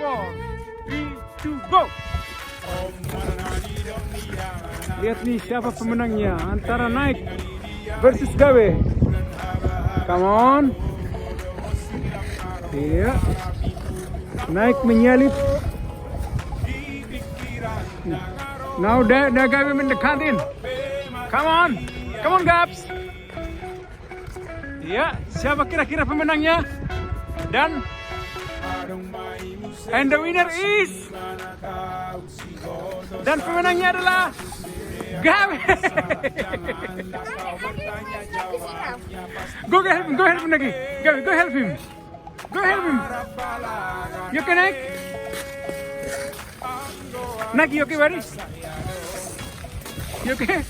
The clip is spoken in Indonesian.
4, 3, 2, go. Lihat nih siapa pemenangnya antara naik versus gawe. Come on. Iya. Naik menyalip. Now udah gawe mendekatin. Come on. Come on, Gaps. Iya, siapa kira-kira pemenangnya? Dan the winner is, dan pemenangnya adalah Gawe. Go help him lagi. Gawe, go help him. You can naik. Naik, you okay, buddy? You okay?